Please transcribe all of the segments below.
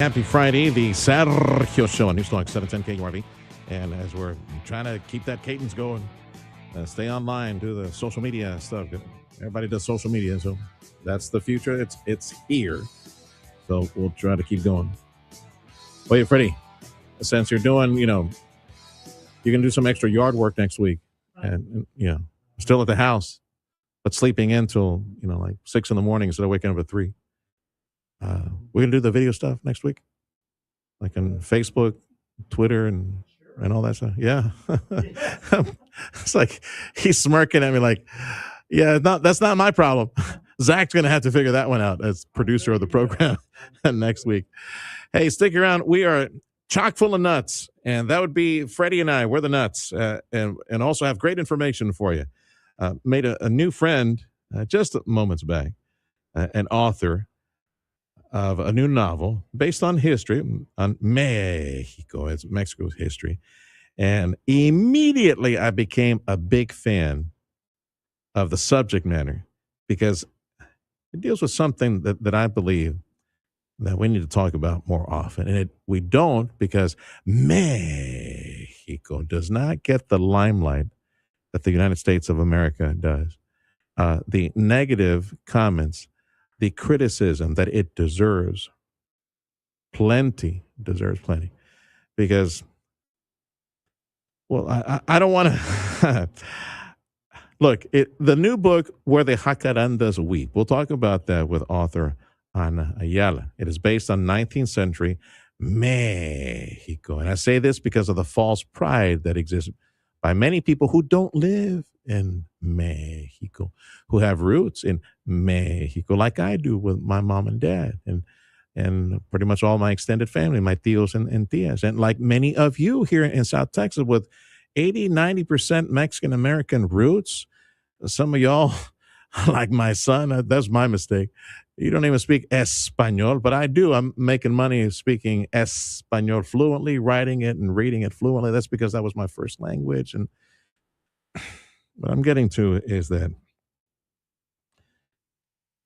Happy Friday, the Sergio Show on Newstalk 710 KURV. And as we're trying to keep that cadence going, stay online, do the social media stuff. Everybody does social media, so that's the future. It's here. So we'll try to keep going. Wait, Freddie, since you're doing, you can do some extra yard work next week. And still at the house, but sleeping in till, like 6 in the morning instead of waking up at 3. We're going to do the video stuff next week, like on Facebook, Twitter, and all that stuff. Yeah. It's like he's smirking at me like, yeah, that's not my problem. Zach's going to have to figure that one out as producer of the program next week. Hey, stick around. We are chock full of nuts, and that would be Freddie and I. We're the nuts, and also have great information for you. Made a new friend just moments back, an author of a new novel based on history, on Mexico. It's Mexico's history. And immediately I became a big fan of the subject matter because it deals with something that I believe that we need to talk about more often. And we don't, because Mexico does not get the limelight that the United States of America does. The negative comments, the criticism that it deserves plenty, because, well, I don't want to look, the new book, Where the Jacarandas Weep, we'll talk about that with author Ana Ayala. It is based on 19th century Mexico, and I say this because of the false pride that exists by many people who don't live in Mexico, who have roots in Mexico, like I do with my mom and dad, and pretty much all my extended family, my tios and tias, and like many of you here in South Texas with 80-90% Mexican American roots. Some of y'all, like my son, that's my mistake. You don't even speak Espanol, but I do. I'm making money speaking Espanol fluently, writing it and reading it fluently. That's because that was my first language. And what I'm getting to is that,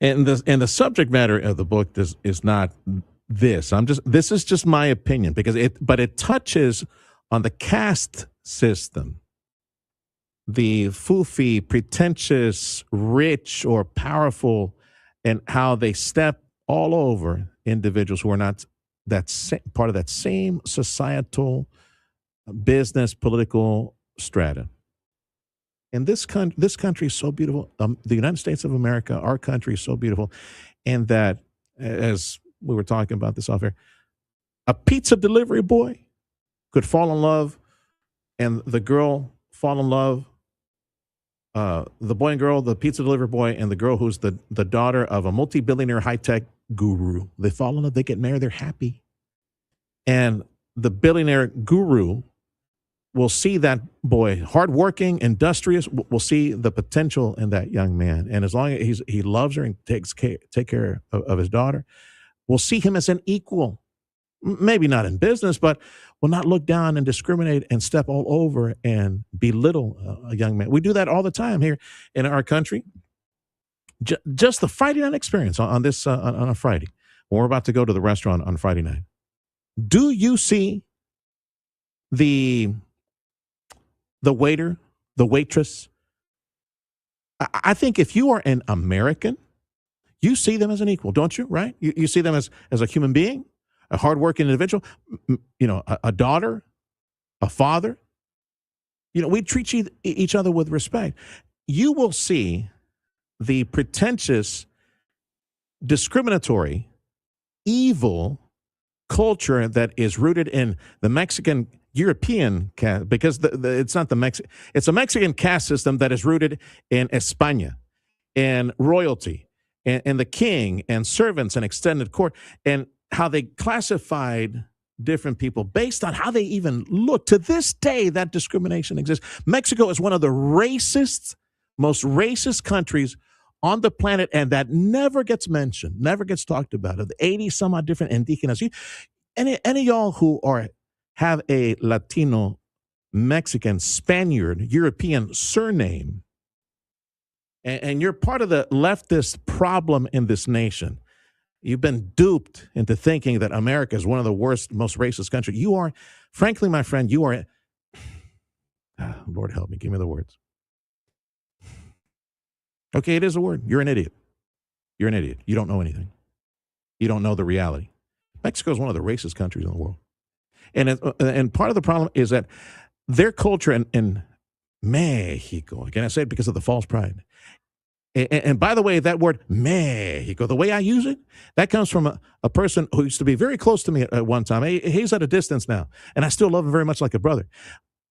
and the subject matter of the book is not this. This is just my opinion because it touches on the caste system, the foofy, pretentious, rich, or powerful, and how they step all over individuals who are not part of that same societal, business, political strata. And this country is so beautiful. The United States of America, our country, is so beautiful, and that, as we were talking about this off air, a pizza delivery boy could fall in love, and the girl fall in love. The boy and girl, the pizza delivery boy, and the girl who's the daughter of a multi-billionaire high-tech guru. They fall in love, they get married, they're happy. And the billionaire guru will see that boy, hardworking, industrious, will see the potential in that young man. And as long as he loves her and take care of his daughter, will see him as an equal. Maybe not in business, but will not look down and discriminate and step all over and belittle a young man. We do that all the time here in our country. Just the Friday night experience on a Friday, when we're about to go to the restaurant on Friday night. Do you see the waiter, the waitress? I think if you are an American, you see them as an equal, don't you? Right? You see them as a human being, a hardworking individual, a daughter, a father. We treat each other with respect. You will see the pretentious, discriminatory, evil culture that is rooted in the Mexican European caste, because it's not it's a Mexican caste system that is rooted in España and royalty and the king and servants and extended court, and how they classified different people based on how they even look. To this day, that discrimination exists. Mexico is one of the most racist countries on the planet, and that never gets mentioned, never gets talked about. Of the 80 some odd different indígenas, any of y'all who have a Latino, Mexican, Spaniard, European surname, and you're part of the leftist problem in this nation, You've been duped into thinking that America is one of the worst, most racist countries. You are, frankly, my friend, you are, Lord help me, give me the words. Okay, it is a word. You're an idiot. You're an idiot. You don't know anything. You don't know the reality. Mexico is one of the racist countries in the world. And part of the problem is that their culture in Mexico, again, I say it because of the false pride. And by the way, that word Mexico, the way I use it, that comes from a person who used to be very close to me at one time. He's at a distance now, and I still love him very much like a brother.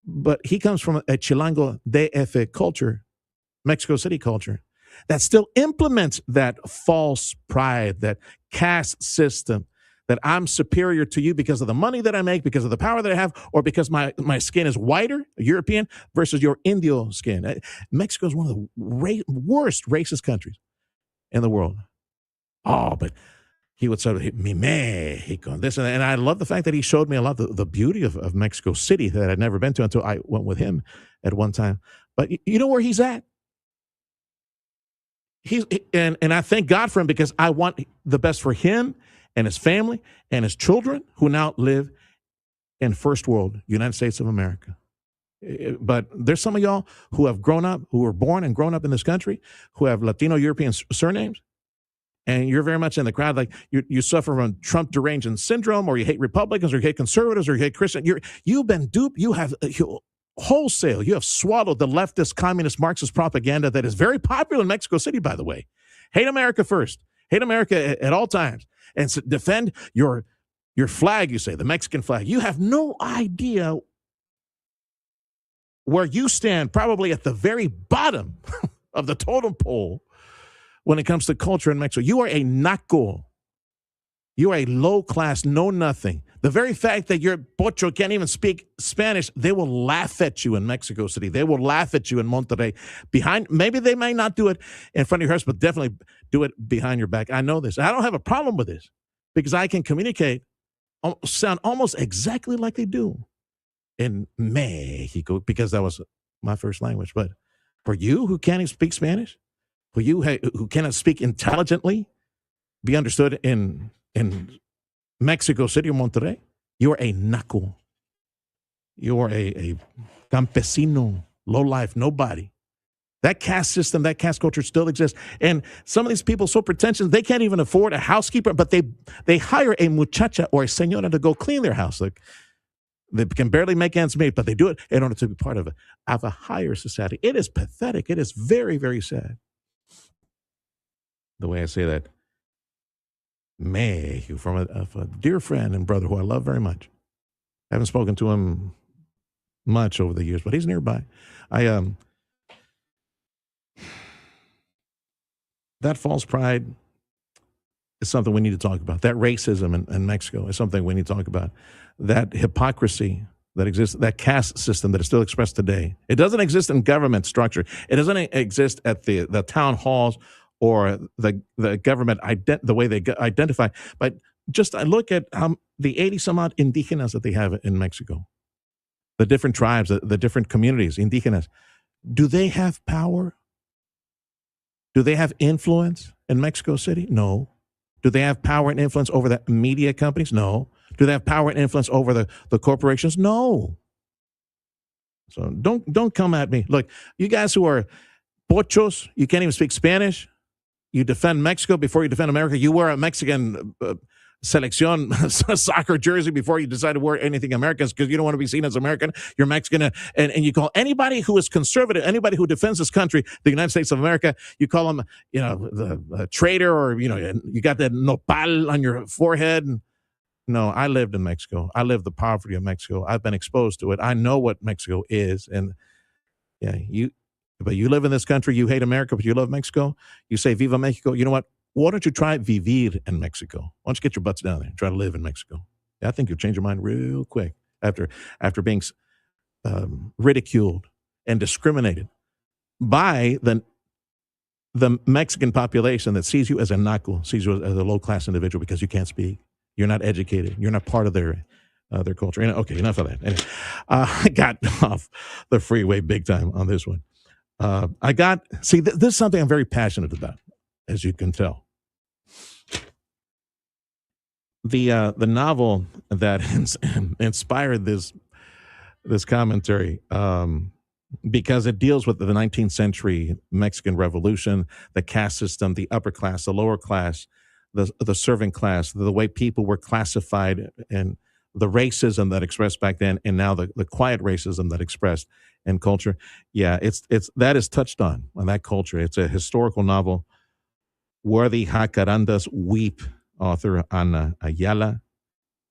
But he comes from a Chilango DF culture, Mexico City culture, that still implements that false pride, that caste system, that I'm superior to you because of the money that I make, because of the power that I have, or because my skin is whiter, European, versus your Indio skin. Mexico is one of the worst racist countries in the world. Oh, but he would sort of hit me, Mexico, this and that. And I love the fact that he showed me a lot of the beauty of Mexico City that I'd never been to until I went with him at one time. But you know where he's at? And I thank God for him because I want the best for him and his family and his children who now live in first world, United States of America. But there's some of y'all who have grown up, who were born and grown up in this country, who have Latino European surnames, and you're very much in the crowd. Like you suffer from Trump derangement syndrome, or you hate Republicans, or you hate conservatives, or you hate Christians. You've been duped. You have wholesale. You have swallowed the leftist, communist, Marxist propaganda that is very popular in Mexico City, by the way. Hate America first. Hate America at all times. And defend your flag, you say, the Mexican flag. You have no idea where you stand, probably at the very bottom of the totem pole when it comes to culture in Mexico. You are a naco. You are a low-class, know-nothing. The very fact that your pocho can't even speak Spanish, they will laugh at you in Mexico City. They will laugh at you in Monterrey. Maybe they may not do it in front of your house, but definitely do it behind your back. I know this. I don't have a problem with this because I can communicate, sound almost exactly like they do in Mexico because that was my first language. But for you who can't even speak Spanish, for you who cannot speak intelligently, be understood in Mexico City or Monterrey, you're a naco. You're a campesino, low life, nobody. That caste system, that caste culture still exists. And some of these people so pretentious, they can't even afford a housekeeper, but they hire a muchacha or a señora to go clean their house. Like, they can barely make ends meet, but they do it in order to be part of a higher society. It is pathetic. It is very, very sad. The way I say that. Mexico, from a dear friend and brother who I love very much. I haven't spoken to him much over the years, but he's nearby. That false pride is something we need to talk about. That racism in Mexico is something we need to talk about. That hypocrisy that exists, that caste system that is still expressed today. It doesn't exist in government structure. It doesn't exist at the town halls or the government, the way they identify. But just I look at the 80-some-odd indigenas that they have in Mexico, the different tribes, the different communities, indigenas. Do they have power? Do they have influence in Mexico City? No. Do they have power and influence over the media companies? No. Do they have power and influence over the corporations? No. So don't come at me. Look, you guys who are pochos, you can't even speak Spanish. You defend Mexico before you defend America. You wear a Mexican selección soccer jersey before you decide to wear anything American because you don't want to be seen as American. You're Mexican. And you call anybody who is conservative, anybody who defends this country, the United States of America, you call them, the traitor, or, you got that nopal on your forehead. No, I lived in Mexico. I lived the poverty of Mexico. I've been exposed to it. I know what Mexico is. And yeah, but you live in this country, you hate America, but you love Mexico. You say, Viva Mexico. You know what? Why don't you try vivir in Mexico? Why don't you get your butts down there and try to live in Mexico? I think you'll change your mind real quick after being ridiculed and discriminated by the Mexican population that sees you as a naco, sees you as a low-class individual because you can't speak. You're not educated. You're not part of their culture. Okay, enough of that. Anyway, I got off the freeway big time on this one. This is something I'm very passionate about, as you can tell. The novel that inspired this commentary, because it deals with the 19th century Mexican Revolution, the caste system, the upper class, the lower class, the servant class, the way people were classified, and the racism that expressed back then, and now the quiet racism that expressed in culture. Yeah, it's that is touched on that culture. It's a historical novel. Where the Jacarandas Weep, author Ana Ayala.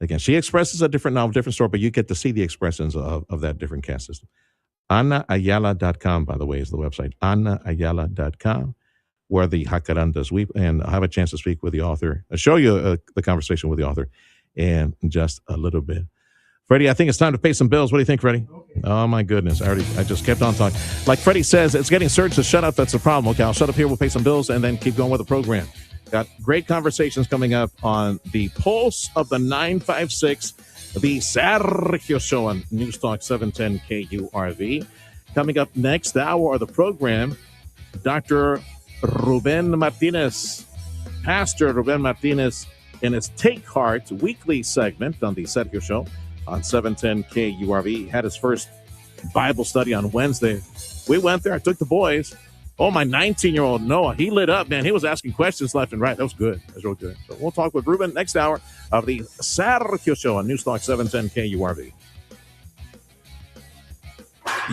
Again, she expresses a different novel, different story, but you get to see the expressions of that different caste system. AnaAyala.com, by the way, is the website. AnaAyala.com, where the Jacarandas Weep. And I have a chance to speak with the author. I'll show you the conversation with the author in just a little bit. Freddie, I think it's time to pay some bills. What do you think, Freddie? Okay. Oh, my goodness. I just kept on talking. Like Freddie says, it's getting Serge to shut up. That's the problem. Okay, I'll shut up here. We'll pay some bills and then keep going with the program. Got great conversations coming up on the Pulse of the 956, the Sergio Show on News Talk 710 KURV. Coming up next hour of the program, Dr. Ruben Martinez, Pastor Ruben Martinez, in his Take Heart weekly segment on the Sergio Show on 710 KURV. Had his first Bible study on Wednesday. We went there. I took the boys. Oh, my 19-year-old Noah, he lit up, man. He was asking questions left and right. That was good. That was real good. So we'll talk with Ruben next hour of the Sergio Show on Newstalk 710 KURV.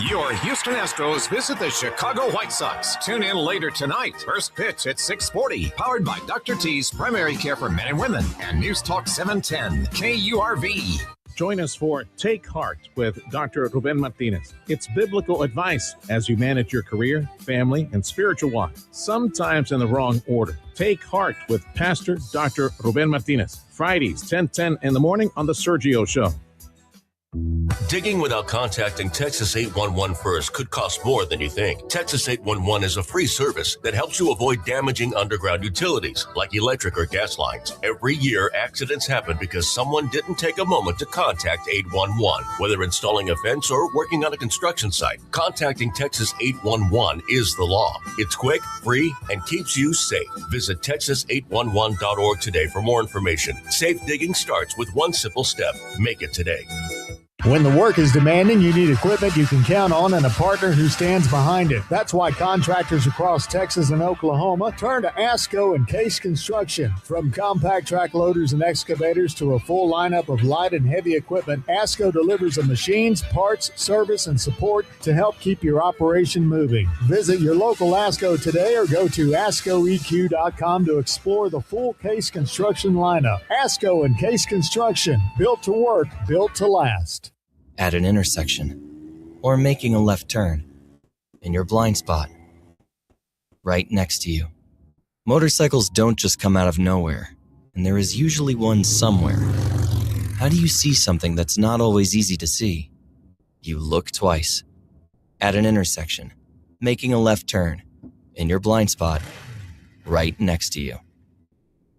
Your Houston Astros visit the Chicago White Sox. Tune in later tonight. First pitch at 6:40. Powered by Dr. T's Primary Care for Men and Women and News Talk 710 KURV. Join us for Take Heart with Dr. Ruben Martinez. It's biblical advice as you manage your career, family, and spiritual walk, sometimes in the wrong order. Take Heart with Pastor Dr. Ruben Martinez. Fridays, 10:10 in the morning on The Sergio Show. Digging without contacting Texas 811 first could cost more than you think. Texas 811 is a free service that helps you avoid damaging underground utilities like electric or gas lines. Every year, accidents happen because someone didn't take a moment to contact 811. Whether installing a fence or working on a construction site, contacting Texas 811 is the law. It's quick, free, and keeps you safe. Visit texas811.org today for more information. Safe digging starts with one simple step. Make it today. When the work is demanding, you need equipment you can count on and a partner who stands behind it. That's why contractors across Texas and Oklahoma turn to ASCO and Case Construction. From compact track loaders and excavators to a full lineup of light and heavy equipment, ASCO delivers the machines, parts, service, and support to help keep your operation moving. Visit your local ASCO today or go to ASCOEQ.com to explore the full Case Construction lineup. ASCO and Case Construction, built to work, built to last. At an intersection, or making a left turn, in your blind spot, right next to you. Motorcycles don't just come out of nowhere, and there is usually one somewhere. How do you see something that's not always easy to see? You look twice. At an intersection, making a left turn, in your blind spot, right next to you.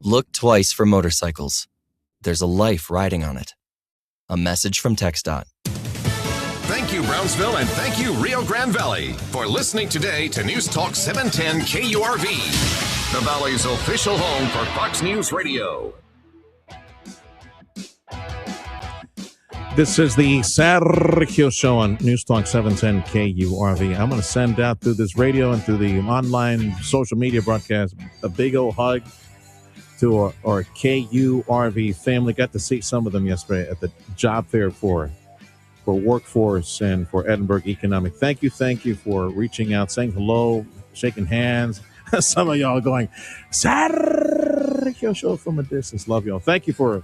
Look twice for motorcycles. There's a life riding on it. A message from TxDOT. Thank you, Brownsville, and thank you, Rio Grande Valley, for listening today to News Talk 710 KURV, the Valley's official home for Fox News Radio. This is the Sergio Show on News Talk 710 KURV. I'm going to send out through this radio and through the online social media broadcast a big old hug to our KURV family. Got to see some of them yesterday at the job fair for workforce and for Edinburgh Economic. Thank you for reaching out, saying hello, shaking hands. Some of y'all going, Sergio Show from a distance. Love y'all. Thank you for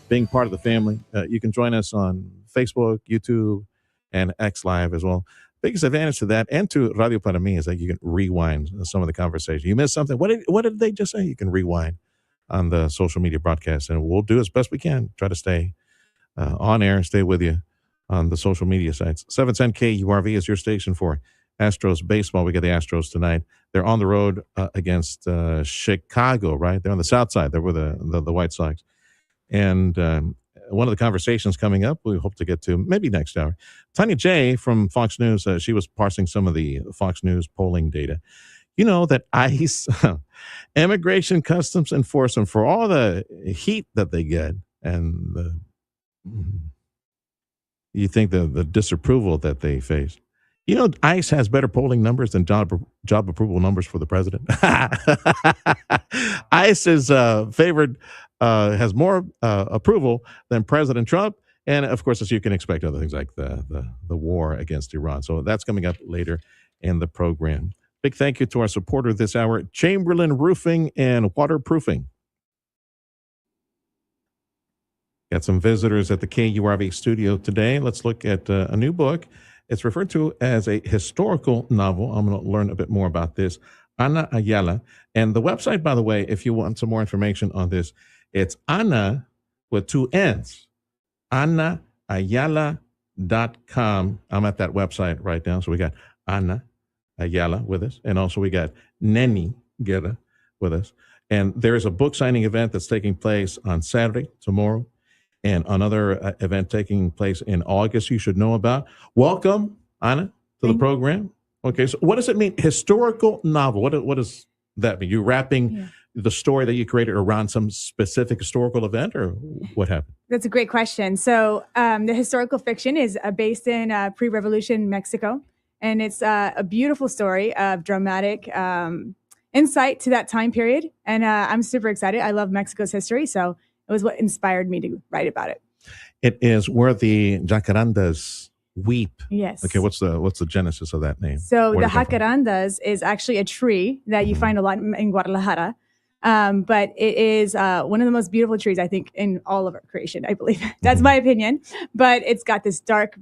being part of the family. You can join us on Facebook, YouTube, and X Live as well. Biggest advantage to that and to Radio Para Mí is that you can rewind some of the conversation. You missed something. What did they just say? You can rewind on the social media broadcast, and we'll do as best we can. Try to stay on air and stay with you on the social media sites. 710 KURV is your station for Astros baseball. We got the Astros tonight. They're on the road against Chicago, right? They're on the south side. They're with the White Sox. And one of the conversations coming up, we hope to get to maybe next hour. Tanya J. from Fox News, she was parsing some of the Fox News polling data. You know that ICE, Immigration Customs Enforcement, for all the heat that they get and you think the disapproval that they face. You know, ICE has better polling numbers than job approval numbers for the president. ICE is favored, has more approval than President Trump. And of course, as you can expect, other things like the war against Iran. So that's coming up later in the program. Big thank you to our supporter this hour, Chamberlain Roofing and Waterproofing. Got some visitors at the KURV studio today. Let's look at a new book. It's referred to as a historical novel. I'm going to learn a bit more about this. Ana Ayala. And the website, by the way, if you want some more information on this, it's Ana with 2 N's. AnaAyala.com. I'm at that website right now. So we got Ana Ayala with us. And also we got Neni Guerra with us. And there is a book signing event that's taking place on Saturday, tomorrow, and another event taking place in August you should know about. Welcome, Ana, to the program. Okay, so what does it mean? Historical novel. What does that mean? You wrapping the story that you created around some specific historical event, or what happened? That's a great question. So the historical fiction is based in pre-revolution Mexico, and it's a beautiful story of dramatic insight to that time period. And I'm super excited. I love Mexico's history, so it was what inspired me to write about it. It is where the jacarandas weep. Yes. Okay, what's the genesis of that name? So the jacarandas is actually a tree that you find a lot in Guadalajara. But it is one of the most beautiful trees, I think, in all of our creation, I believe. That's my opinion. But it's got this dark,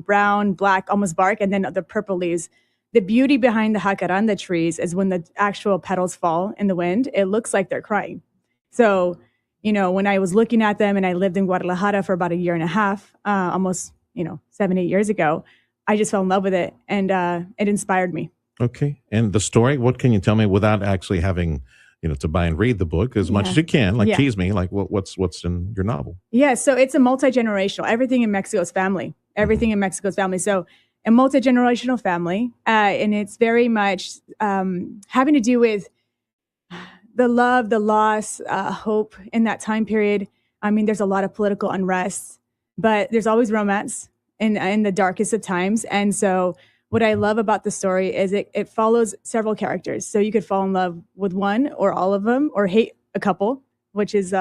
brown, black, almost bark, and then the purple leaves. The beauty behind the jacaranda trees is when the actual petals fall in the wind, it looks like they're crying. So, when I was looking at them and I lived in Guadalajara for about 1.5 years, almost, 7-8 years ago, I just fell in love with it, and it inspired me. Okay. And the story, what can you tell me without actually having to buy and read the book as much as you can, tease me, what's in your novel? Yeah, so it's a multi-generational, everything in Mexico's family. So a multi-generational family, and it's very much having to do with the love, the loss, hope in that time period. I mean, there's a lot of political unrest, but there's always romance in the darkest of times. And so what I love about the story is it follows several characters. So you could fall in love with one or all of them, or hate a couple, which is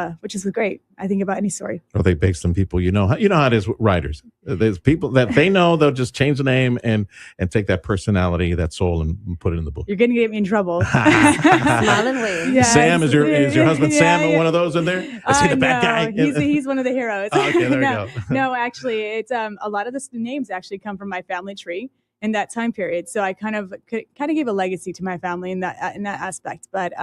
great, I think, about any story. Or they bake some people, how it is with writers. There's people that they know they'll just change the name and take that personality, that soul, and put it in the book. You're going to get me in trouble. Smile and wave. Yes. Sam, is your husband Sam one of those in there? Is he the bad guy? He's one of the heroes. Okay, there we go. No, actually, it's a lot of the names actually come from my family tree in that time period. So I kind of gave a legacy to my family in that aspect. But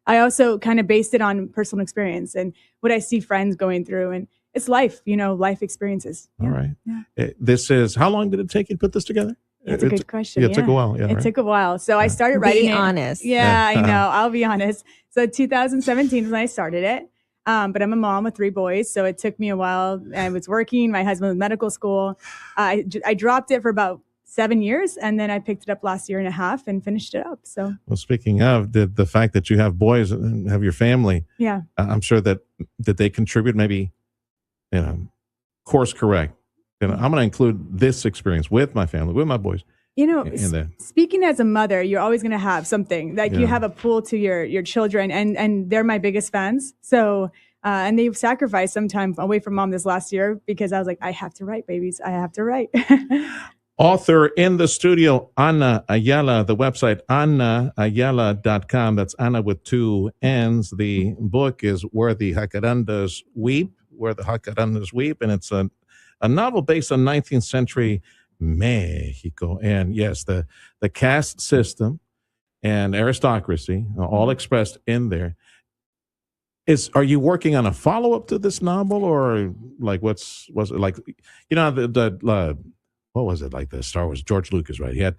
I also kind of based it on personal experience and what I see friends going through, and it's life, life experiences. All right. Yeah. This is, how long did it take you to put this together? It's a good question. It took a while. It took a while. So I started writing. Be honest. Yeah, I know. I'll be honest. So 2017 is when I started it. But I'm a mom with 3 boys, so it took me a while. I was working. My husband was in medical school. I dropped it for about 7 years, and then I picked it up last 1.5 years and finished it up. So, well, speaking of the fact that you have boys and have your family, I'm sure that they contribute, maybe, course correct. I'm going to include this experience with my family, with my boys. Speaking as a mother, you're always going to have something like you have a pull to your children, and they're my biggest fans. So, and they've sacrificed some time away from mom this last year because I was like, I have to write, babies. I have to write. Author in the studio, Ana Ayala. The website, AnaAyala.com. That's Ana with 2 N's. The book is Where the Jacarandas Weep, and it's a novel based on 19th century Mexico. And yes, the caste system and aristocracy are all expressed in there. Are you working on a follow-up to this novel, or like was it like, what was it, like the Star Wars, George Lucas, right? He had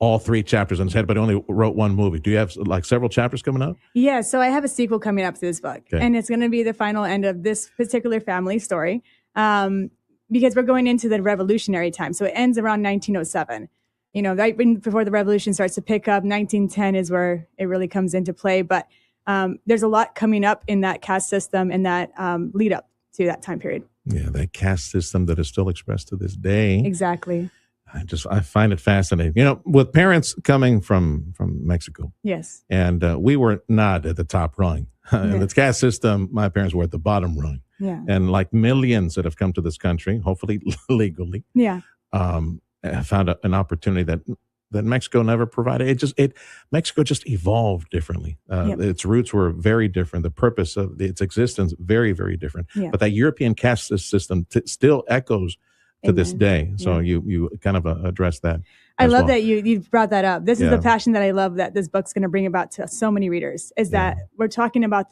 all 3 chapters in his head, but he only wrote 1 movie. Do you have like several chapters coming up? Yeah, so I have a sequel coming up to this book, and it's going to be the final end of this particular family story, because we're going into the revolutionary time. So it ends around 1907. right before the revolution starts to pick up. 1910 is where it really comes into play. But there's a lot coming up in that caste system and that lead up to that time period. Yeah, that caste system that is still expressed to this day. Exactly. I find it fascinating. With parents coming from Mexico. Yes. And we were not at the top rung. In the caste system, my parents were at the bottom rung. Yeah. And like millions that have come to this country, hopefully legally, found an opportunity that Mexico never provided. Mexico just evolved differently. Its roots were very different. The purpose of its existence, very, very different. Yeah. But that European caste system still echoes to this day. So you kind of address that. I love that you brought that up. This is the passion that I love that this book's going to bring about to so many readers, is that we're talking about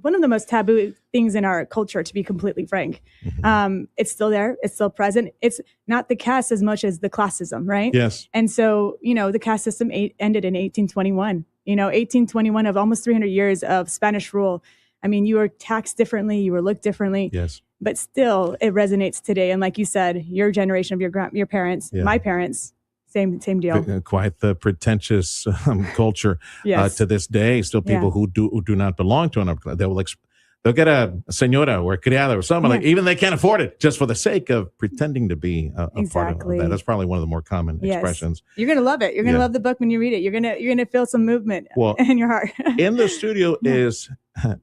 one of the most taboo things in our culture, to be completely frank. Mm-hmm. It's still there. It's still present. It's not the caste as much as the classism, right? Yes. And so, the caste system ended in 1821. 1821 of almost 300 years of Spanish rule. I mean, you were taxed differently. You were looked differently. Yes. But still, it resonates today. And like you said, your generation of your parents, my parents, same deal. Quite the pretentious culture to this day. Still, people who do not belong to another. They'll get a señora or a criada or something like. Even they can't afford it, just for the sake of pretending to be a part of that. That's probably one of the more common expressions. You're gonna love it. You're gonna love the book when you read it. You're gonna feel some movement in your heart. In the studio is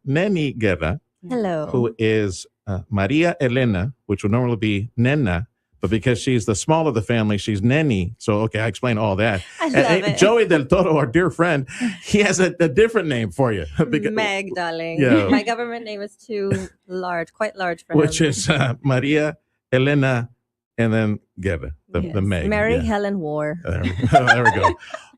Neni Guerra. Hello. Who is Maria Elena, which would normally be Nena, but because she's the smaller of the family, she's Neni. So, I explained all that. I love it. Joey Del Toro, our dear friend, he has a different name for you. Meg, darling. Yeah. My government name is too large, quite large for him. Which is Maria Elena and then Guerra, the Meg. Mary Helen War. There we go.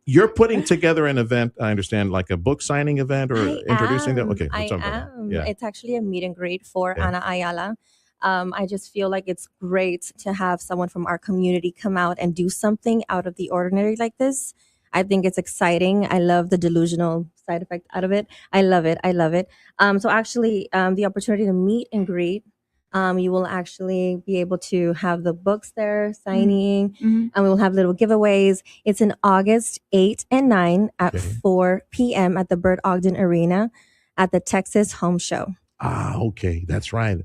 You're putting together an event, I understand, like a book signing event or introducing them? Okay. I am. Yeah. It's actually a meet and greet for Ana Ayala. I just feel like it's great to have someone from our community come out and do something out of the ordinary like this. I think it's exciting. I love the delusional side effect out of it. I love it. So actually, the opportunity to meet and greet, you will actually be able to have the books there signing, and we will have little giveaways. It's in August 8 and 9 at 4 p.m. at the Bert Ogden Arena at the Texas Home Show. Okay. That's right.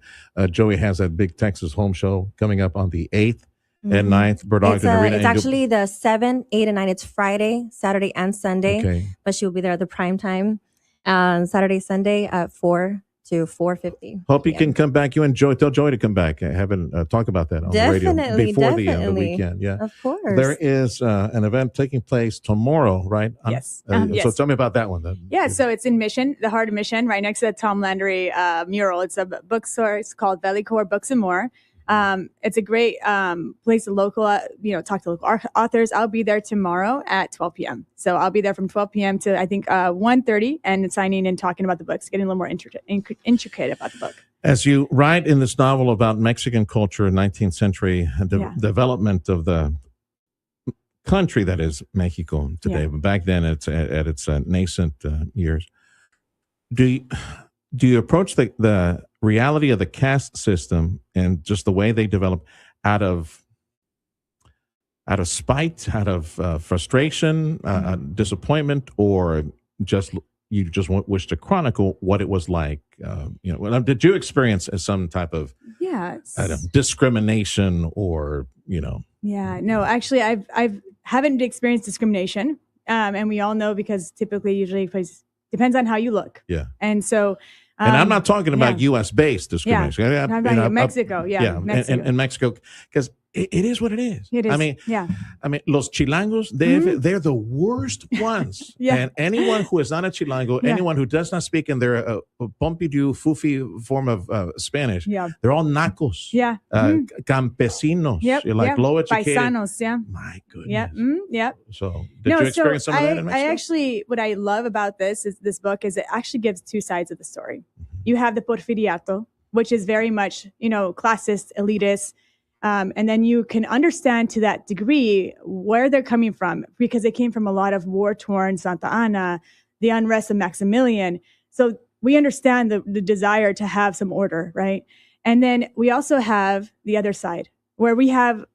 Joey has that big Texas Home Show coming up on the 8th and 9th, Bert Ogden Arena. It's actually the 7, 8, and 9. It's Friday, Saturday, and Sunday, but she'll be there at the prime time. Saturday, Sunday at 4 to 4:50. Hope you can come back. You and Joey, tell Joey to come back. I haven't talk about that on the radio before the weekend. Yeah, of course. There is an event taking place tomorrow, right? Yes. So tell me about that one. So it's in Mission, the heart of Mission, right next to the Tom Landry mural. It's a bookstore. It's called Bellicor Books and More. It's a great place to talk to local authors. I'll be there tomorrow at 12 p.m. So I'll be there from 12 p.m. to I think 1:30 and signing and talking about the books, getting a little more intricate about the book. As you write in this novel about Mexican culture, 19th century development of the country that is Mexico today, but back then it's at its nascent years. Do you approach the reality of the caste system and just the way they develop out of spite, out of frustration, disappointment, or you just wish to chronicle what it was like? Did you experience some type of discrimination or Yeah, no, actually, I haven't experienced discrimination, and we all know because typically, usually, depends on how you look. Yeah, and so. And I'm not talking about U.S.-based discrimination. Yeah, I'm talking about Mexico. Mexico. And Mexico, because it is what it is. It is. I mean, los chilangos, they're the worst ones. And anyone who is not a chilango, anyone who does not speak in their Pompidou, Fufi form of Spanish, they're all nacos. Campesinos. Like low educated. Paisanos. My goodness. So, did you experience some of that in Mexico? What I love about this book is it actually gives two sides of the story. You have the Porfiriato, which is very much, classist, elitist. And then you can understand to that degree where they're coming from, because they came from a lot of war-torn Santa Ana, the unrest of Maximilian. So we understand the desire to have some order, right? And then we also have the other side, where we have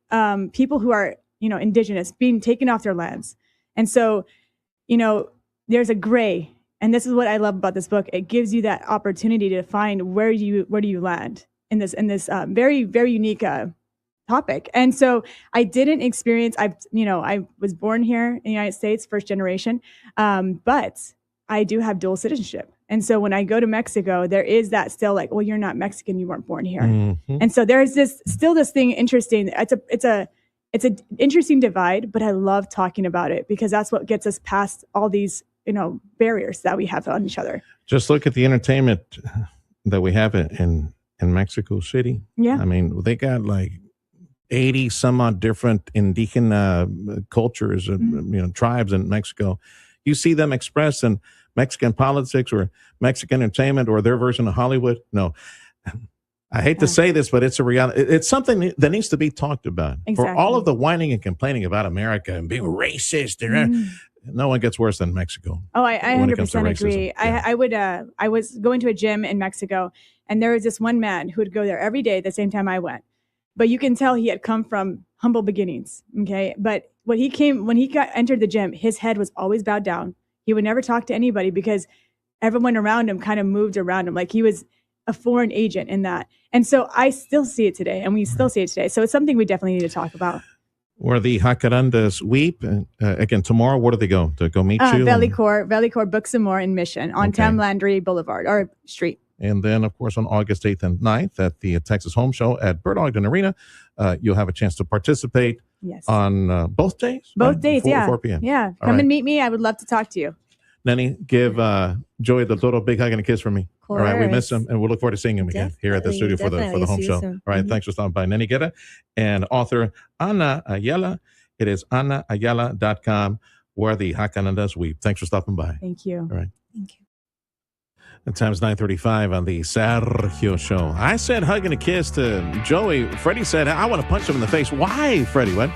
people who are, indigenous being taken off their lands. And so, there's a gray, and this is what I love about this book. It gives you that opportunity to find where do you land in this very, very unique topic. And so I didn't experience, I was born here in the United States, first generation, but I do have dual citizenship. And so when I go to Mexico, there is that still like, well, you're not Mexican, you weren't born here. Mm-hmm. And so there's this thing interesting. It's an interesting divide, but I love talking about it because that's what gets us past all these, barriers that we have on each other. Just look at the entertainment that we have in Mexico City. Yeah. I mean, they got like 80 some odd different indigenous cultures and tribes in Mexico. You see them expressed in Mexican politics or Mexican entertainment or their version of Hollywood. No, I hate to say this, but it's a reality. It's something that needs to be talked about. Exactly. For all of the whining and complaining about America and being racist, no one gets worse than Mexico. Oh, I 100% agree. Yeah. I was going to a gym in Mexico, and there was this one man who would go there every day at the same time I went. But you can tell he had come from humble beginnings. Okay. But when he entered the gym, his head was always bowed down. He would never talk to anybody because everyone around him kind of moved around him. Like he was a foreign agent in that. And so I still see it today, and we still see it today. So it's something we definitely need to talk about. Where the Jacarandas weep. Again, tomorrow, where do they go? To go meet you? Valley Core Books and More in Mission on Tam Landry Boulevard or Street. And then, of course, on August 8th and 9th at the Texas Home Show at Bird Ogden Arena, you'll have a chance to participate on both days? Both days, 4 p.m. Yeah. Come and meet me. I would love to talk to you. Nenny, give Joey the little big hug and a kiss from me. All right, we miss him, and we'll look forward to seeing him again here at the studio for the home show. All right, thanks for stopping by. Nenny Guerra and author Ana Ayala. It is anaayala.com, where the Jacarandas weep. Thanks for stopping by. Thank you. All right. Thank you. The time's 9:35 on the Sergio Show. I said hug and a kiss to Joey. Freddie said, I want to punch him in the face. Why, Freddie? What?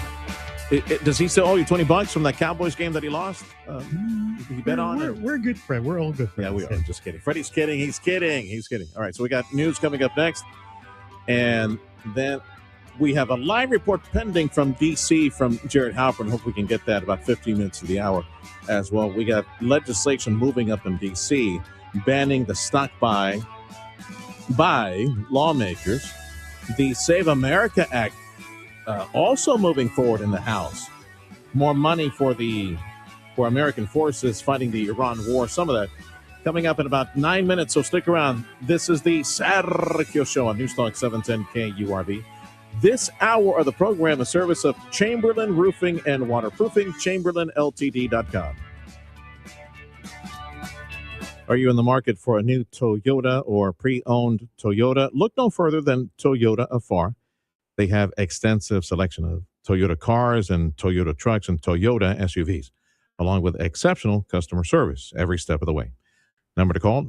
Does he still owe you $20 from that Cowboys game that he lost? He bet on? We're good friends. We're all good friends. Yeah, we are. Just kidding. Freddie's kidding. He's kidding. All right, so we got news coming up next. And then we have a live report pending from D.C. from Jared Halpern. Hope we can get that about 15 minutes to the hour as well. We got legislation moving up in D.C. banning the stock buy by lawmakers. The Save America Act also moving forward in the House. More money for American forces fighting the Iran war. Some of that coming up in about 9 minutes, so stick around. This is the Sergio Show on Newstalk 710 KURV. This hour of the program, a service of Chamberlain Roofing and Waterproofing, ChamberlainLTD.com. Are you in the market for a new Toyota or pre-owned Toyota? Look no further than Toyota Afar. They have extensive selection of Toyota cars and Toyota trucks and Toyota SUVs, along with exceptional customer service every step of the way. Number to call,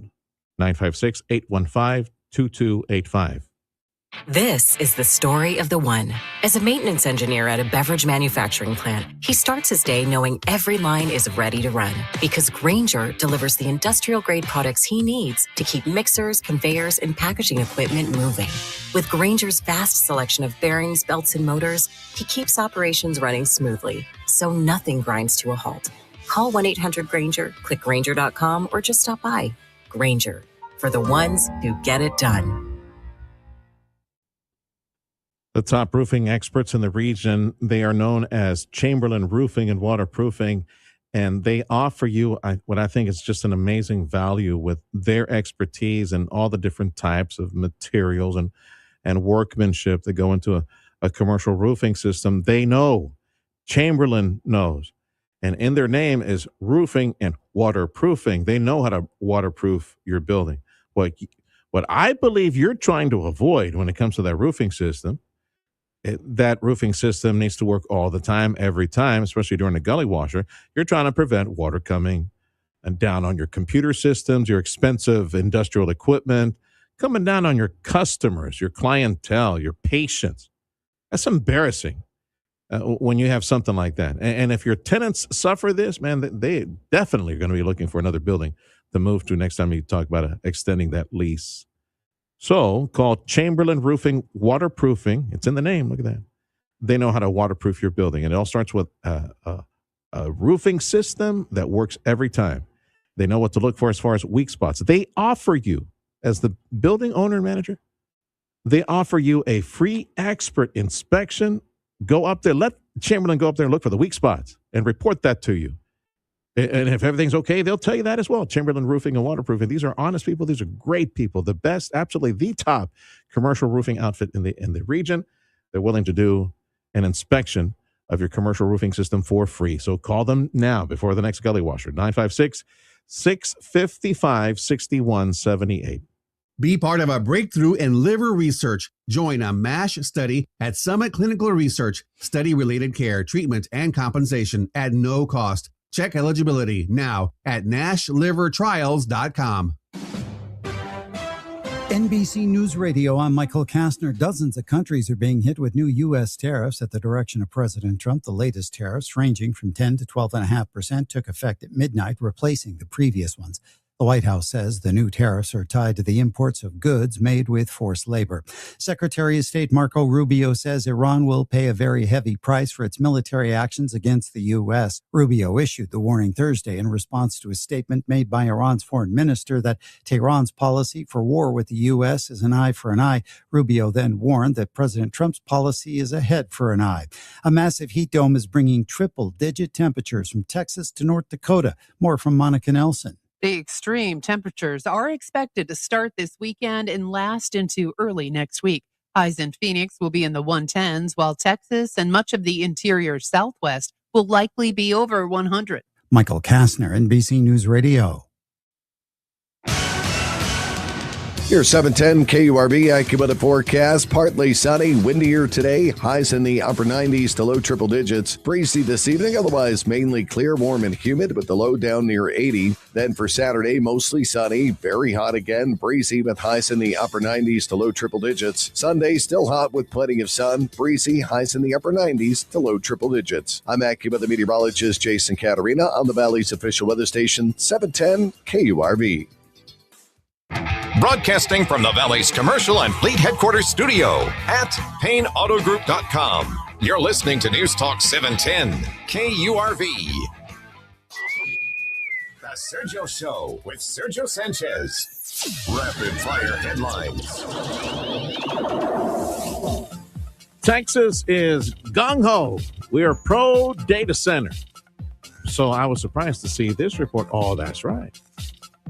956-815-2285. This is the story of the one. As a maintenance engineer at a beverage manufacturing plant, he starts his day knowing every line is ready to run because Grainger delivers the industrial-grade products he needs to keep mixers, conveyors, and packaging equipment moving. With Grainger's vast selection of bearings, belts, and motors, he keeps operations running smoothly, so nothing grinds to a halt. Call 1-800-GRAINGER, click Grainger.com, or just stop by. Grainger, for the ones who get it done. The top roofing experts in the region, they are known as Chamberlain Roofing and Waterproofing, and they offer you what I think is just an amazing value with their expertise and all the different types of materials and workmanship that go into a commercial roofing system. They know. Chamberlain knows. And in their name is roofing and waterproofing. They know how to waterproof your building. What I believe you're trying to avoid when it comes to that roofing system, that roofing system needs to work all the time, every time, especially during the gully washer. You're trying to prevent water coming down on your computer systems, your expensive industrial equipment, coming down on your customers, your clientele, your patients. That's embarrassing when you have something like that. And if your tenants suffer this, man, they definitely are going to be looking for another building to move to next time you talk about extending that lease. So call Chamberlain Roofing Waterproofing. It's in the name. Look at that. they know how to waterproof your building. And it all starts with a roofing system that works every time. They know what to look for as far as weak spots. They offer you, as the building owner and manager, they offer you a free expert inspection. Go up there, let Chamberlain go up there and look for the weak spots and report that to you. And if everything's okay, they'll tell you that as well. Chamberlain Roofing and Waterproofing. These are honest people. These are great people. The best, absolutely the top commercial roofing outfit in the region. They're willing to do an inspection of your commercial roofing system for free. So call them now before the next gully washer. 956-655-6178. Be part of a breakthrough in liver research. Join a MASH study at Summit Clinical Research. Study related care, treatment, and compensation at no cost. Check eligibility now at NASHlivertrials.com. NBC News Radio, I'm Michael Kastner. Dozens of countries are being hit with new U.S. tariffs at the direction of President Trump. The latest tariffs, ranging from 10 to 12.5%, took effect at midnight, replacing the previous ones. The White House says the new tariffs are tied to the imports of goods made with forced labor. Secretary of State Marco Rubio says Iran will pay a very heavy price for its military actions against the U.S. Rubio issued the warning Thursday in response to a statement made by Iran's foreign minister that Tehran's policy for war with the U.S. is an eye for an eye. Rubio then warned that President Trump's policy is a head for an eye. A massive heat dome is bringing triple-digit temperatures from Texas to North Dakota. More from Monica Nelson. The extreme temperatures are expected to start this weekend and last into early next week. Highs in Phoenix will be in the 110s, while Texas and much of the interior Southwest will likely be over 100. Michael Kastner, NBC News Radio. Here's 710 KURV AccuWeather forecast. Partly sunny, windier today. Highs in the upper 90s to low triple digits. Breezy this evening, otherwise mainly clear, warm, and humid with the low down near 80. Then for Saturday, mostly sunny, very hot again. Breezy with highs in the upper 90s to low triple digits. Sunday, still hot with plenty of sun. Breezy, highs in the upper 90s to low triple digits. I'm AccuWeather meteorologist Jason Caterina on the Valley's official weather station, 710 KURV. Broadcasting from the Valley's commercial and fleet headquarters studio at PayneAutoGroup.com. You're listening to News Talk 710 KURV. The Sergio Show with Sergio Sanchez. Rapid fire headlines. Texas is gung-ho. We are pro data center. So I was surprised to see this report. Oh, that's right.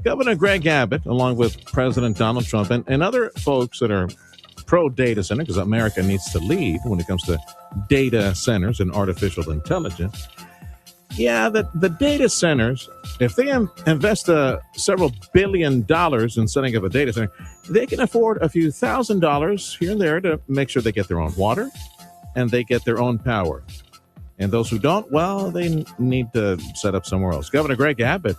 Governor Greg Abbott, along with President Donald Trump and other folks that are pro-data center, because America needs to lead when it comes to data centers and artificial intelligence. Yeah, the data centers, if they invest several $billion in setting up a data center, they can afford a few $1,000s here and there to make sure they get their own water and they get their own power. And those who don't, well, they need to set up somewhere else. Governor Greg Abbott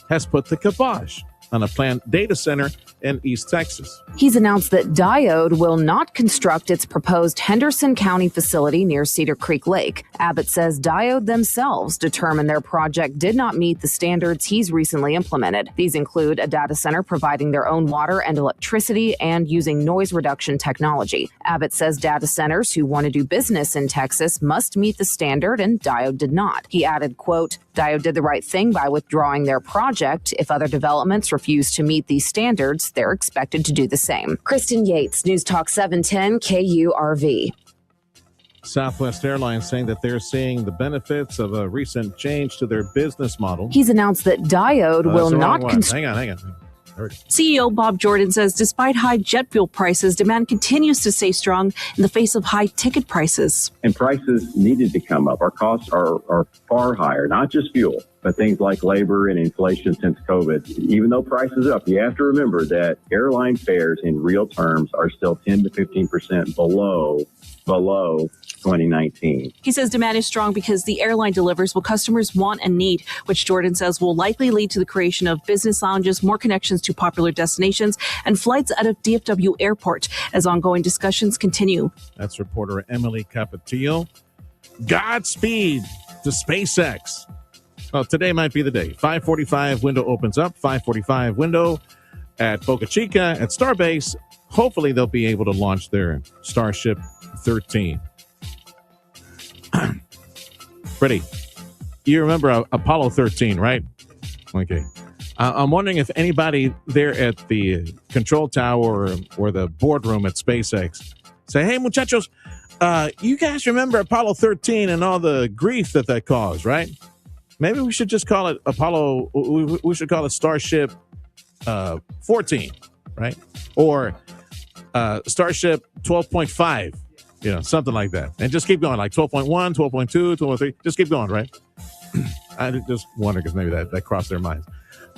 has put the kibosh on a planned data center in East Texas. He's announced that Diode will not construct its proposed Henderson County facility near Cedar Creek Lake. Abbott says Diode themselves determined their project did not meet the standards he's recently implemented. These include a data center providing their own water and electricity and using noise reduction technology. Abbott says data centers who want to do business in Texas must meet the standard, and Diode did not. He added, quote, Diode did the right thing by withdrawing their project. If other developments refuse to meet these standards, they're expected to do the same. Kristen Yates, News Talk 710 KURV. Southwest Airlines saying that they're seeing the benefits of a recent change to their business model. He's announced that Diode will not Hang on. CEO Bob Jordan says despite high jet fuel prices, demand continues to stay strong in the face of high ticket prices. And prices needed to come up. Our costs are far higher, not just fuel, but things like labor and inflation since COVID. Even though prices are up, you have to remember that airline fares in real terms are still 10 to 15% below 2019. He says demand is strong because the airline delivers what customers want and need, which Jordan says will likely lead to the creation of business lounges, more connections to popular destinations, and flights out of DFW Airport as ongoing discussions continue. That's reporter Emily Capetillo. Godspeed to SpaceX. Well, today might be the day. 5:45 window opens up. 5:45 window at Boca Chica at Starbase. Hopefully they'll be able to launch their Starship 13. Freddie, you remember Apollo 13, right? Okay. I'm wondering if anybody there at the control tower or the boardroom at SpaceX say, hey, muchachos, you guys remember Apollo 13 and all the grief that caused, right? Maybe we should just call it Apollo. We should call it Starship 14, right? Or Starship 12.5, something like that. And just keep going, like 12.1, 12.2, 12.3. Just keep going, right? I just wonder because maybe that crossed their minds.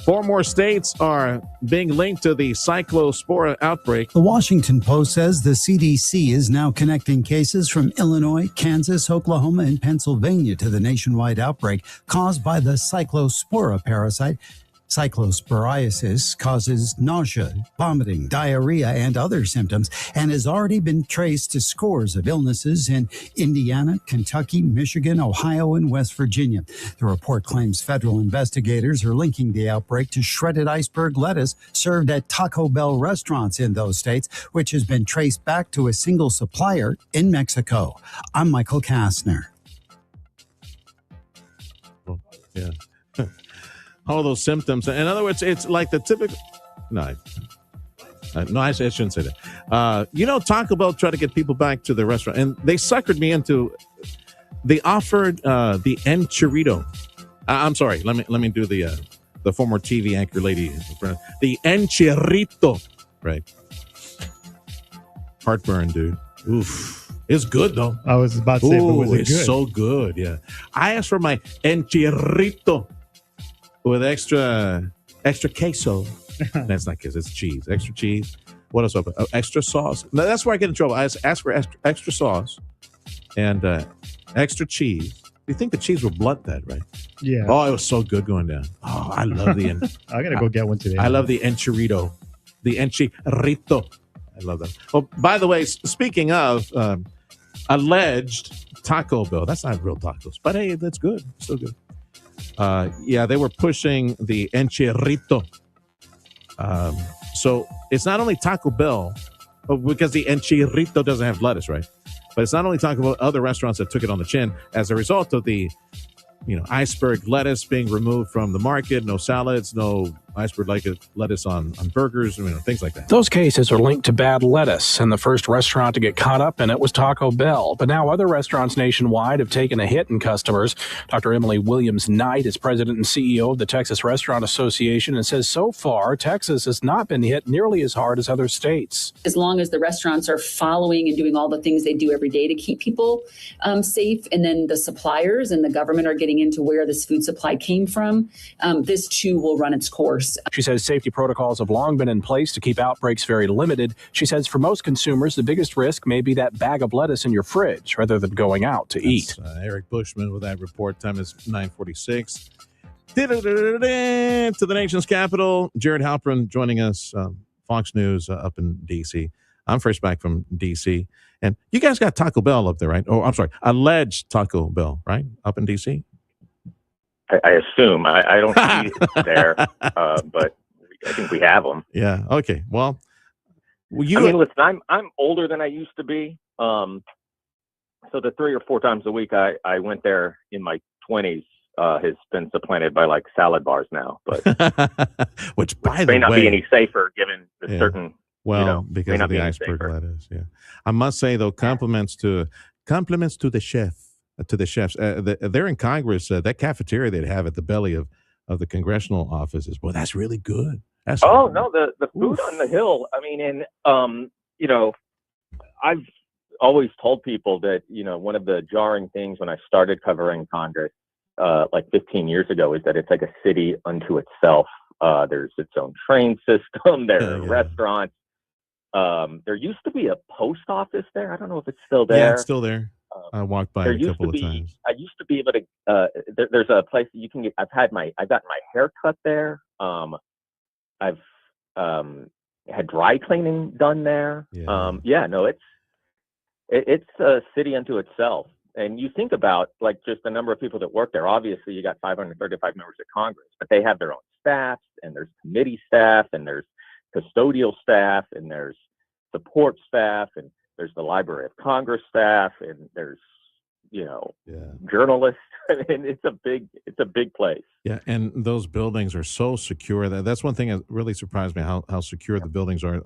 4 more states are being linked to the cyclospora outbreak. The Washington Post says the CDC is now connecting cases from Illinois, Kansas, Oklahoma, and Pennsylvania to the nationwide outbreak caused by the cyclospora parasite. Cyclosporiasis causes nausea, vomiting, diarrhea, and other symptoms, and has already been traced to scores of illnesses in Indiana, Kentucky, Michigan, Ohio, and West Virginia. The report claims federal investigators are linking the outbreak to shredded iceberg lettuce served at Taco Bell restaurants in those states, which has been traced back to a single supplier in Mexico. I'm Michael Kastner. Yeah. All those symptoms. In other words, it's like the typical. No, I shouldn't say that. Taco Bell tried to get people back to the restaurant, and they suckered me into. They offered the enchilito. I'm sorry. Let me do the former TV anchor lady. The enchilito, right? Heartburn, dude. Oof. It's good though. I was about to say, but was it it's good? So good. Yeah. I asked for my enchilito with extra queso. That's not queso, it's cheese. Extra cheese. What else? Extra sauce. No, that's where I get in trouble. I ask for extra sauce and extra cheese. You think the cheese will blunt that, right? Yeah. Oh, it was so good going down. Oh, I love the. I gotta go get one today. I love the enchilito, the enchilito. I love that. Oh, by the way, speaking of alleged Taco Bell, that's not real tacos, but hey, that's good. Still good. They were pushing the enchilito. So it's not only Taco Bell, because the enchilito doesn't have lettuce, right? But it's not only Taco Bell, other restaurants that took it on the chin as a result of the, iceberg lettuce being removed from the market. No salads, no iceberg lettuce on burgers, things like that. Those cases are linked to bad lettuce, and the first restaurant to get caught up in it was Taco Bell. But now other restaurants nationwide have taken a hit in customers. Dr. Emily Williams-Knight is president and CEO of the Texas Restaurant Association and says so far, Texas has not been hit nearly as hard as other states. As long as the restaurants are following and doing all the things they do every day to keep people safe, and then the suppliers and the government are getting into where this food supply came from, this too will run its course. She says safety protocols have long been in place to keep outbreaks very limited. She says for most consumers, the biggest risk may be that bag of lettuce in your fridge rather than going out to eat. Eric Bushman with that report. Time is 9:46. To the nation's capital, Jared Halpern joining us, Fox News up in D.C. I'm fresh back from D.C. And you guys got Taco Bell up there, right? Oh, I'm sorry, alleged Taco Bell, right? Up in D.C.? I assume. I don't see it there, but I think we have them. Yeah. Okay. Well, listen, I'm older than I used to be. So the 3 or 4 times a week I went there in my 20s has been supplanted by like salad bars now. But which by may the not way, be any safer given the certain. Because of the iceberg lettuce. Yeah. I must say though, compliments to the chef. To the chefs, they're in Congress. That cafeteria they'd have at the belly of the congressional offices. Boy, that's really good. The food on the Hill. I mean, and I've always told people that one of the jarring things when I started covering Congress, like 15 years ago, is that it's like a city unto itself. There's its own train system. There are restaurants. There used to be a post office there. I don't know if it's still there. Yeah, it's still there. I walked by a couple of times. I used to be able to. There's a place that you can get. I've gotten my hair cut there. I've had dry cleaning done there. It's a city unto itself. And you think about like just the number of people that work there. Obviously, you got 535 members of Congress, but they have their own staff, and there's committee staff, and there's custodial staff, and there's support staff, and there's the Library of Congress staff, and there's journalists. And it's a big place. Yeah, and those buildings are so secure. That's one thing that really surprised me, how secure the buildings are.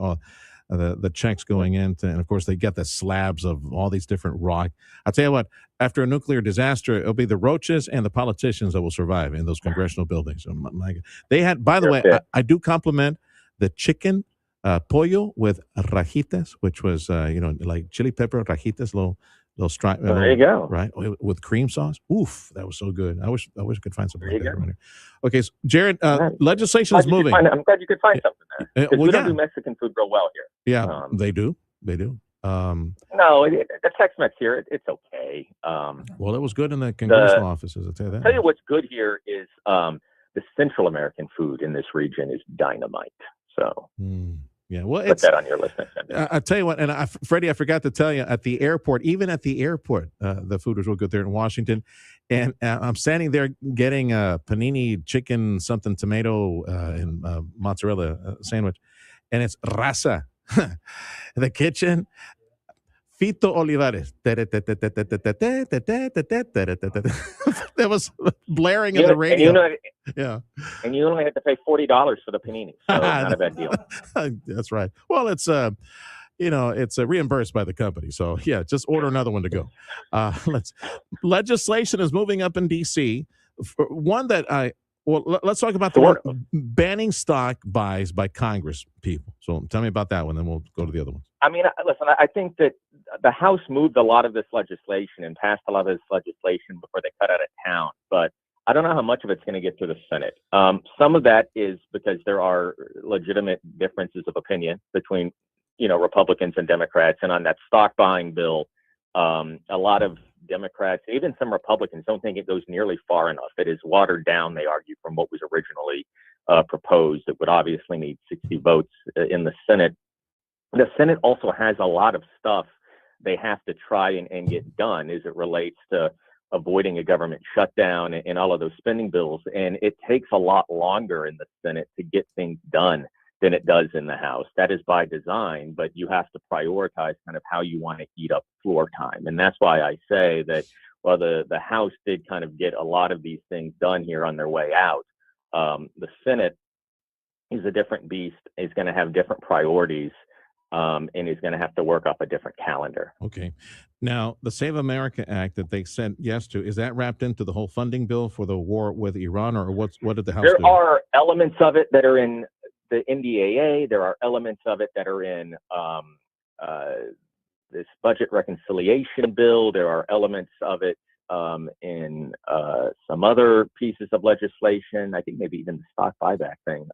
The checks going into, and of course they get the slabs of all these different rock. I'll tell you what, after a nuclear disaster, it'll be the roaches and the politicians that will survive in those congressional buildings. Oh my God. They had, by the way, I do compliment the chicken pollo with rajitas, which was like chili pepper rajitas, little stripe. There you go. Right, with cream sauce. Oof, that was so good. I wish I could find something like that around here. Okay, so Jared, legislation is moving. I'm glad you could find something there. Because we don't do Mexican food real well here. Yeah, they do. No, the Tex-Mex here, it's okay. Well, it was good in the congressional offices. I'll tell you that. Tell you what's good here is the Central American food in this region is dynamite. So. Yeah, well, put that on your list. I'll tell you what, and Freddie, I forgot to tell you, at the airport, even at the airport, the food was real good there in Washington. And I'm standing there getting a panini chicken, something tomato and mozzarella sandwich, and it's raza. The kitchen, Fito Olivares. That was blaring in the radio. And you only had to pay $40 for the panini, so not a bad deal. That's right. Well, it's it's reimbursed by the company, so yeah, just order another one to go. Legislation is moving up in D.C. One that let's talk about the one banning stock buys by Congress people. So tell me about that one, then we'll go to the other ones. I mean, listen, I think that the House moved a lot of this legislation and passed a lot of this legislation before they cut out of town, but I don't know how much of it's going to get to the Senate. Some of that is because there are legitimate differences of opinion between, Republicans and Democrats. And on that stock buying bill, a lot of Democrats, even some Republicans, don't think it goes nearly far enough. It is watered down, they argue, from what was originally proposed. It would obviously need 60 votes in the Senate. The Senate also has a lot of stuff they have to try and get done as it relates to avoiding a government shutdown and all of those spending bills. And it takes a lot longer in the Senate to get things done than it does in the House. That is by design, but you have to prioritize kind of how you want to eat up floor time. And that's why I say that while the House did kind of get a lot of these things done here on their way out, the Senate is a different beast, is going to have different priorities, and is going to have to work off a different calendar. Okay. Now, the Save America Act that they said yes to, is that wrapped into the whole funding bill for the war with Iran, or what did the House do? There are elements of it that are in the NDAA. There are elements of it that are in this budget reconciliation bill. There are elements of it in some other pieces of legislation. I think maybe even the stock buyback thing.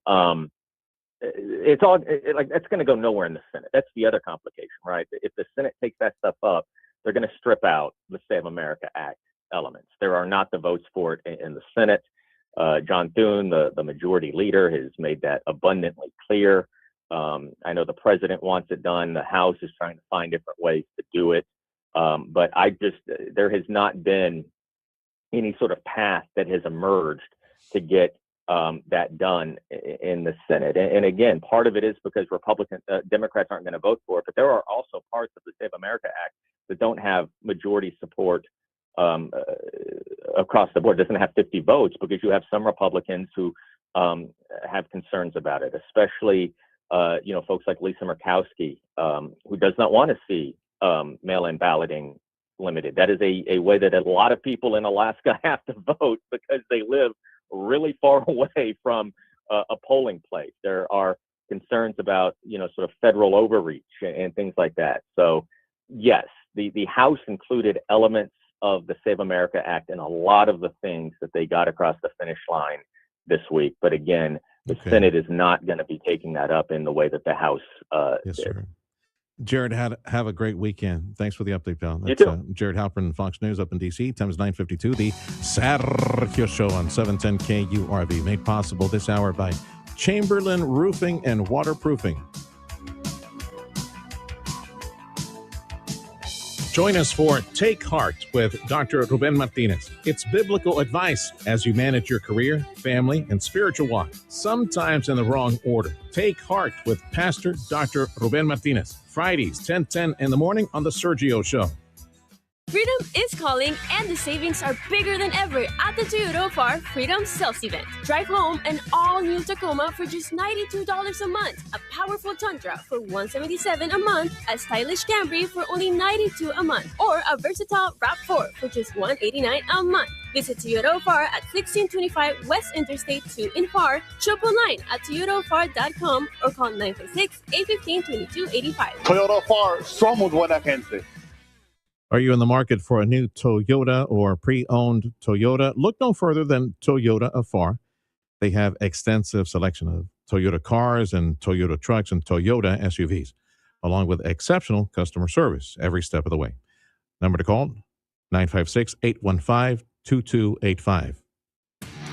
It's all that's going to go nowhere in the Senate. That's the other complication, right? If the Senate takes that stuff up, they're going to strip out the Save America Act elements. There are not the votes for it in the Senate. John Thune, the majority leader, has made that abundantly clear. I know the president wants it done. The House is trying to find different ways to do it. But there has not been any sort of path that has emerged to get that done in the Senate. And again, part of it is because Democrats aren't going to vote for it, but there are also parts of the Save America Act that don't have majority support across the board. It doesn't have 50 votes because you have some Republicans who have concerns about it, especially folks like Lisa Murkowski, who does not want to see mail-in balloting limited. That is a way that a lot of people in Alaska have to vote because they live really far away from a polling place. There are concerns about, sort of federal overreach and things like that. So yes, the House included elements of the Save America Act and a lot of the things that they got across the finish line this week. But again, the Senate is not going to be taking that up in the way that the House yes, did. Sir. Jared, have a great weekend. Thanks for the update, pal. You too. Jared Halpern, Fox News up in D.C. Time is 9:52. The Sergio Show on 710 KURV, made possible this hour by Chamberlain Roofing and Waterproofing. Join us for Take Heart with Dr. Ruben Martinez. It's biblical advice as you manage your career, family, and spiritual walk, sometimes in the wrong order. Take Heart with Pastor Dr. Ruben Martinez. Fridays, 10:10 in the morning on The Sergio Show. Freedom is calling, and the savings are bigger than ever at the Toyota of our Freedom Sales Event. Drive home an all-new Tacoma for just $92 a month, a powerful Tundra for $177 a month, a stylish Camry for only $92 a month, or a versatile RAV4 for just $189 a month. Visit Toyota of our at 1625 West Interstate 2 in Far. Shop online at toyotaofar.com or call 956-815-2285. Toyota Far, somos buena gente. Are you in the market for a new Toyota or pre-owned Toyota? Look no further than Toyota of Far. They have extensive selection of Toyota cars and Toyota trucks and Toyota SUVs, along with exceptional customer service every step of the way. Number to call, 956-815-2285.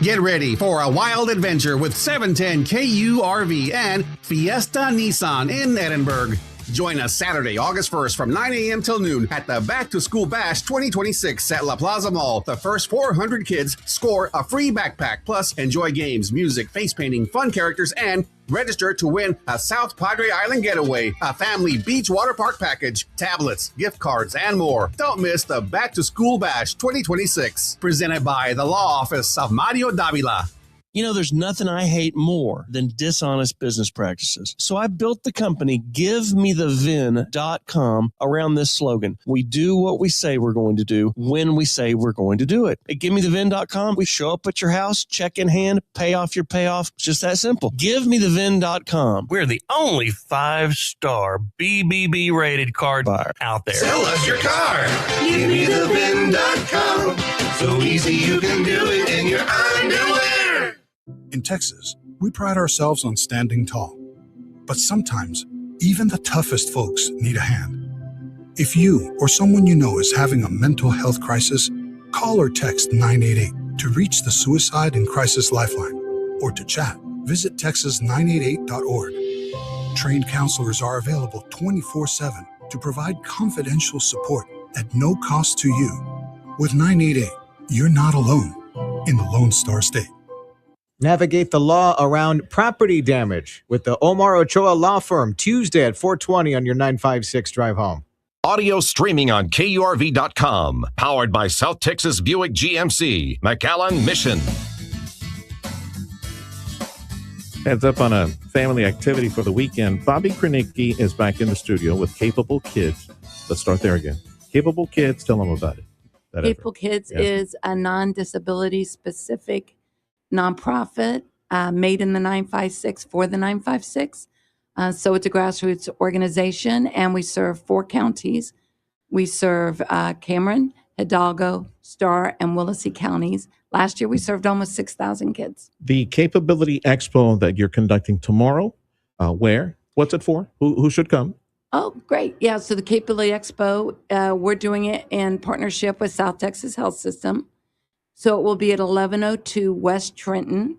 Get ready for a wild adventure with 710 KURV and Fiesta Nissan in Edinburgh. Join us Saturday, August 1st from 9 a.m. till noon at the Back to School Bash 2026 at La Plaza Mall. The first 400 kids score a free backpack, plus enjoy games, music, face painting, fun characters, and register to win a South Padre Island getaway, a family beach water park package, tablets, gift cards, and more. Don't miss the Back to School Bash 2026, presented by the Law Office of Mario Davila. You know, there's nothing I hate more than dishonest business practices. So I built the company GiveMeTheVin.com around this slogan. We do what we say we're going to do when we say we're going to do it. At GiveMeTheVin.com, we show up at your house, check in hand, pay off your payoff. It's just that simple. GiveMeTheVin.com. We're the only 5-star BBB rated car buyer out there. Sell us your car. GiveMeTheVin.com. So easy you can do it in your underwear. In Texas, we pride ourselves on standing tall. But sometimes, even the toughest folks need a hand. If you or someone you know is having a mental health crisis, call or text 988 to reach the Suicide and Crisis Lifeline. Or to chat, visit texas988.org. Trained counselors are available 24/7 to provide confidential support at no cost to you. With 988, you're not alone in the Lone Star State. Navigate the law around property damage with the Omar Ochoa Law Firm, Tuesday at 4:20 on your 956 drive home. Audio streaming on KURV.com. Powered by South Texas Buick GMC, McAllen Mission. Heads up on a family activity for the weekend. Bobby Kranicki is back in the studio with Capable Kids. Let's start there again. Capable Kids, tell them about it. Capable Kids is a non-disability specific nonprofit made in the 956 for the 956. So it's a grassroots organization, and we serve 4 counties. We serve Cameron, Hidalgo, Starr, and Willacy counties. Last year, we served almost 6,000 kids. The Capability Expo that you're conducting tomorrow, where? What's it for? Who should come? Oh, great. Yeah, so the Capability Expo, we're doing it in partnership with South Texas Health System. So it will be at 1102 West Trenton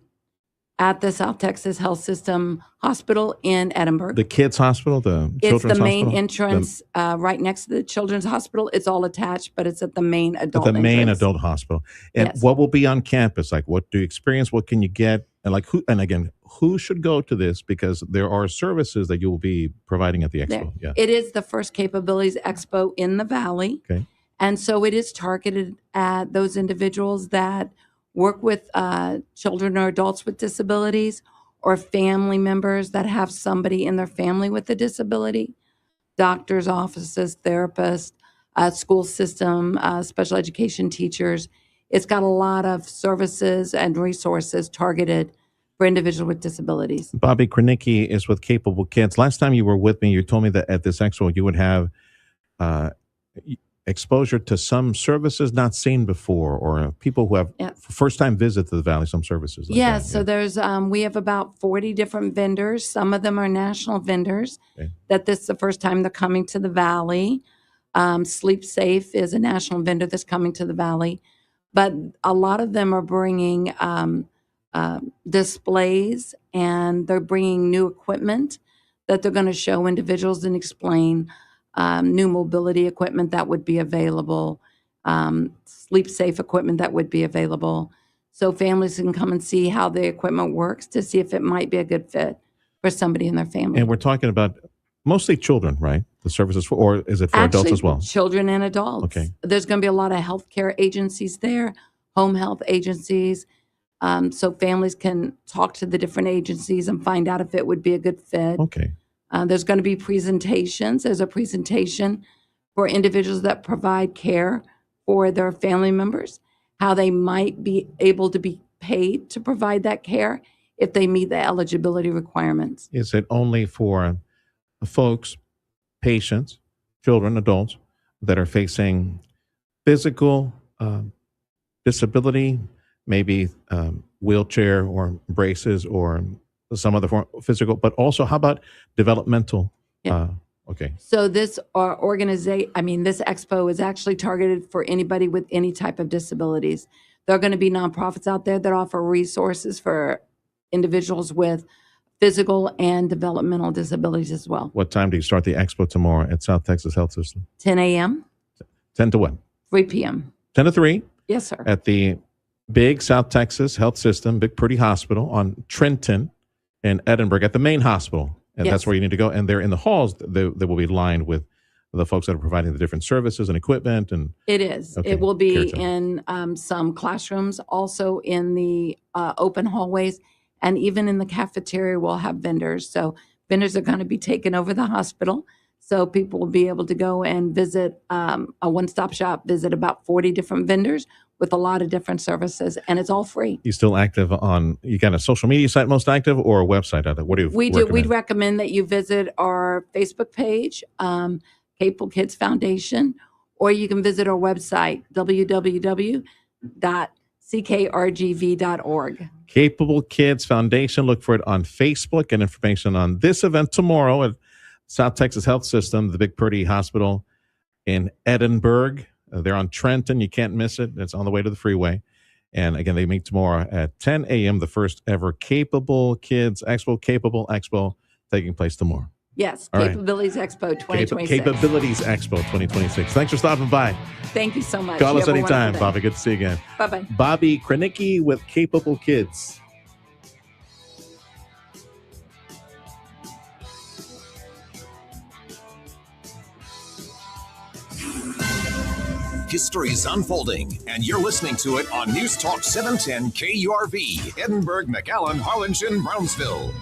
at the South Texas Health System Hospital in Edinburgh. The kids' hospital, the children's hospital? It's the main entrance right next to the children's hospital. It's all attached, but it's at the main adult At the main entrance. adult hospital. And Yes. what will be on campus? Like, what do you experience? What can you get? And like, who? And again, who should go to this? Because there are services that you will be providing at the expo. There. It is the first Capabilities Expo in the Valley. Okay. And so it is targeted at those individuals that work with children or adults with disabilities, or family members that have somebody in their family with a disability, doctors' offices, therapists, school system, special education teachers. It's got a lot of services and resources targeted for individuals with disabilities. Bobby Kranicki is with Capable Kids. Last time you were with me, you told me that at this expo you would have exposure to some services not seen before, or people who have first-time visit to the Valley, some services. Like Yeah, that. so there's we have about 40 different vendors. Some of them are national vendors that this is the first time they're coming to the Valley. Sleep Safe is a national vendor that's coming to the Valley. But a lot of them are bringing displays, and they're bringing new equipment that they're going to show individuals and explain new mobility equipment that would be available, sleep safe equipment that would be available. So families can come and see how the equipment works to see if it might be a good fit for somebody in their family. And we're talking about Mostly children, right? The services for, or is it for adults Actually, as well? children and adults. Okay. There's going to be a lot of healthcare agencies there, home health agencies. So families can talk to the different agencies and find out if it would be a good fit. Okay. There's going to be presentations. There's a presentation for individuals that provide care for their family members, how they might be able to be paid to provide that care if they meet the eligibility requirements. Is it only for folks, patients, children, adults that are facing physical disability, maybe wheelchair or braces or some other form of physical, but also how about developmental? Yeah. Okay. So this this expo is actually targeted for anybody with any type of disabilities. There are going to be nonprofits out there that offer resources for individuals with physical and developmental disabilities as well. What time do you start the expo tomorrow at South Texas Health System? 10 a.m., 10 to what? 3 p.m. 10 to 3? Yes, sir. At the big South Texas Health System, Big Pretty Hospital on Trenton in Edinburgh at the main hospital. And Yes. that's where you need to go. And they're in the halls. They will be lined with the folks that are providing the different services and equipment. And It is. Okay, It will be care team. in some classrooms, also in the open hallways, and even in the cafeteria we'll have vendors. So vendors are going to be taking over the hospital. So people will be able to go and visit a one-stop shop, visit about 40 different vendors with a lot of different services, and it's all free. you still active on, you got a social media site most active or a website? What do you We'd recommend? recommend that you visit our Facebook page, Capable Kids Foundation, or you can visit our website, www.ckrgv.org. Capable Kids Foundation. Look for it on Facebook, and information on this event tomorrow at South Texas Health System, the Big Pretty Hospital in Edinburgh. They're on Trenton. You can't miss it. It's on the way to the freeway. And again, they meet tomorrow at 10 a.m., the first ever Capable Kids Expo, Capable Expo, taking place tomorrow. Yes, All right. Capabilities Expo 2026. Capabilities Expo 2026. Thanks for stopping by. Thank you so much. Call You us have a anytime, wonderful day. Bobby. Good to see you again. Bye-bye. Bobby Krenicki with Capable Kids. History's unfolding, and you're listening to it on News Talk 710 KURV, Edinburgh, McAllen, Harlingen, Brownsville.